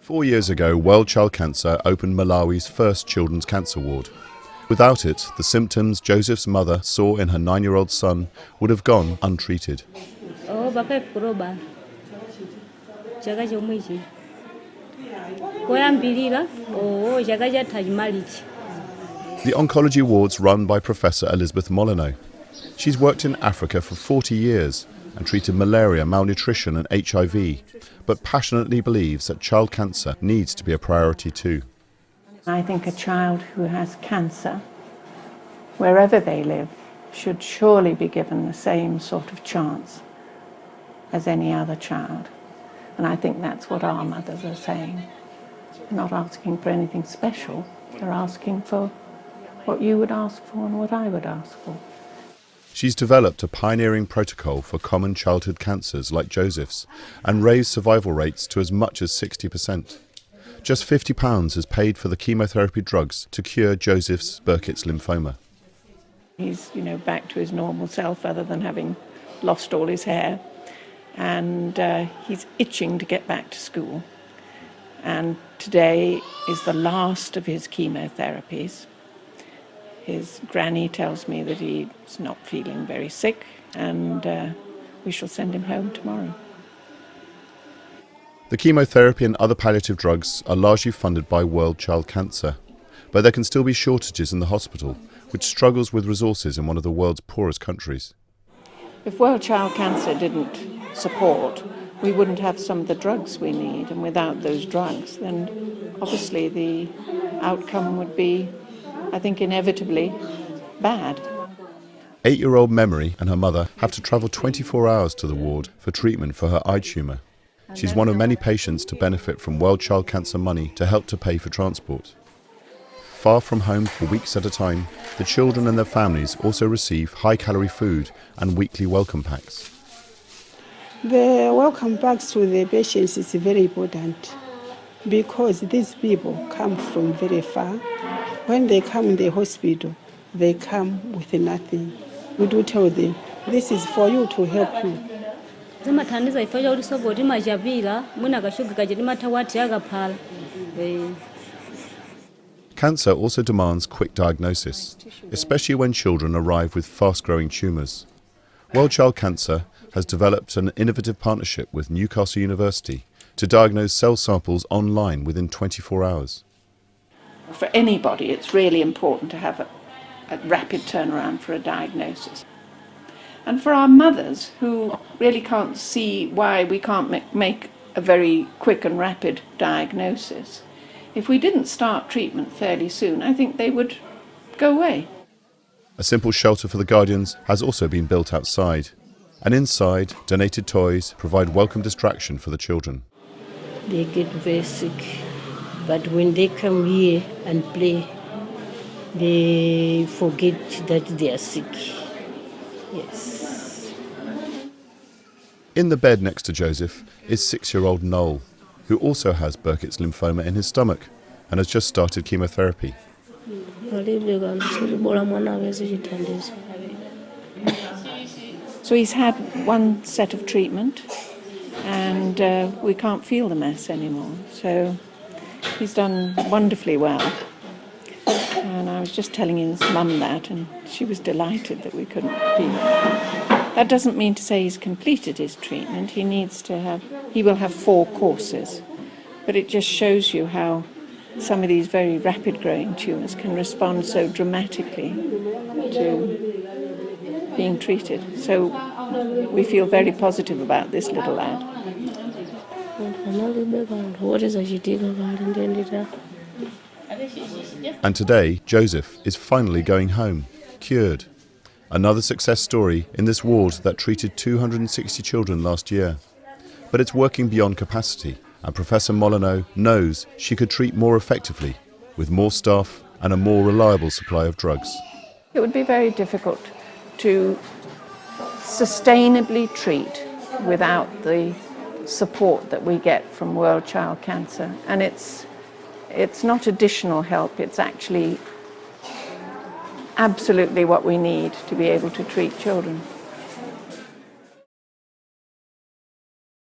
4 years ago, World Child Cancer opened Malawi's first children's cancer ward. Without it, the symptoms Joseph's mother saw in her 9-year-old son would have gone untreated. The oncology ward's run by Professor Elizabeth Molyneux. She's worked in Africa for 40 years and treated malaria, malnutrition and HIV, but passionately believes that child cancer needs to be a priority too. I think a child who has cancer, wherever they live, should surely be given the same sort of chance as any other child. And I think that's what our mothers are saying. They're not asking for anything special, they're asking for what you would ask for and what I would ask for. She's developed a pioneering protocol for common childhood cancers like Joseph's and raised survival rates to as much as 60%. Just £50 has paid for the chemotherapy drugs to cure Joseph's Burkitt's lymphoma. He's, back to his normal self other than having lost all his hair. And he's itching to get back to school. And today is the last of his chemotherapies. His granny tells me that he's not feeling very sick, and we shall send him home tomorrow. The chemotherapy and other palliative drugs are largely funded by World Child Cancer, but there can still be shortages in the hospital, which struggles with resources in one of the world's poorest countries. If World Child Cancer didn't support, we wouldn't have some of the drugs we need, and without those drugs, then obviously the outcome would be, I think, inevitably bad. 8-year-old Memory and her mother have to travel 24 hours to the ward for treatment for her eye tumour. She's one of many patients to benefit from World Child Cancer money to help to pay for transport. Far from home for weeks at a time, the children and their families also receive high-calorie food and weekly welcome packs. The welcome packs to the patients is very important because these people come from very far. When they come in the hospital, they come with nothing. We do tell them, this is for you to help you. Cancer also demands quick diagnosis, especially when children arrive with fast-growing tumours. World Child Cancer has developed an innovative partnership with Newcastle University to diagnose cell samples online within 24 hours. For anybody, it's really important to have a rapid turnaround for a diagnosis. And for our mothers, who really can't see why we can't make a very quick and rapid diagnosis, if we didn't start treatment fairly soon, I think they would go away. A simple shelter for the guardians has also been built outside. And inside, donated toys provide welcome distraction for the children. They get very sick, but when they come here and play, they forget that they are sick. Yes. In the bed next to Joseph is 6-year-old Noel, who also has Burkitt's lymphoma in his stomach and has just started chemotherapy. So he's had one set of treatment and we can't feel the mess anymore. So he's done wonderfully well. And I was just telling his mum that, and she was delighted that we couldn't be. That doesn't mean to say he's completed his treatment. He will have 4 courses. But it just shows you how some of these very rapid growing tumours can respond so dramatically to being treated. So we feel very positive about this little lad. And today, Joseph is finally going home, cured. Another success story in this ward that treated 260 children last year. But it's working beyond capacity, and Professor Molyneux knows she could treat more effectively, with more staff and a more reliable supply of drugs. It would be very difficult to sustainably treat without the support that we get from World Child Cancer. And it's not additional help, it's actually absolutely what we need to be able to treat children.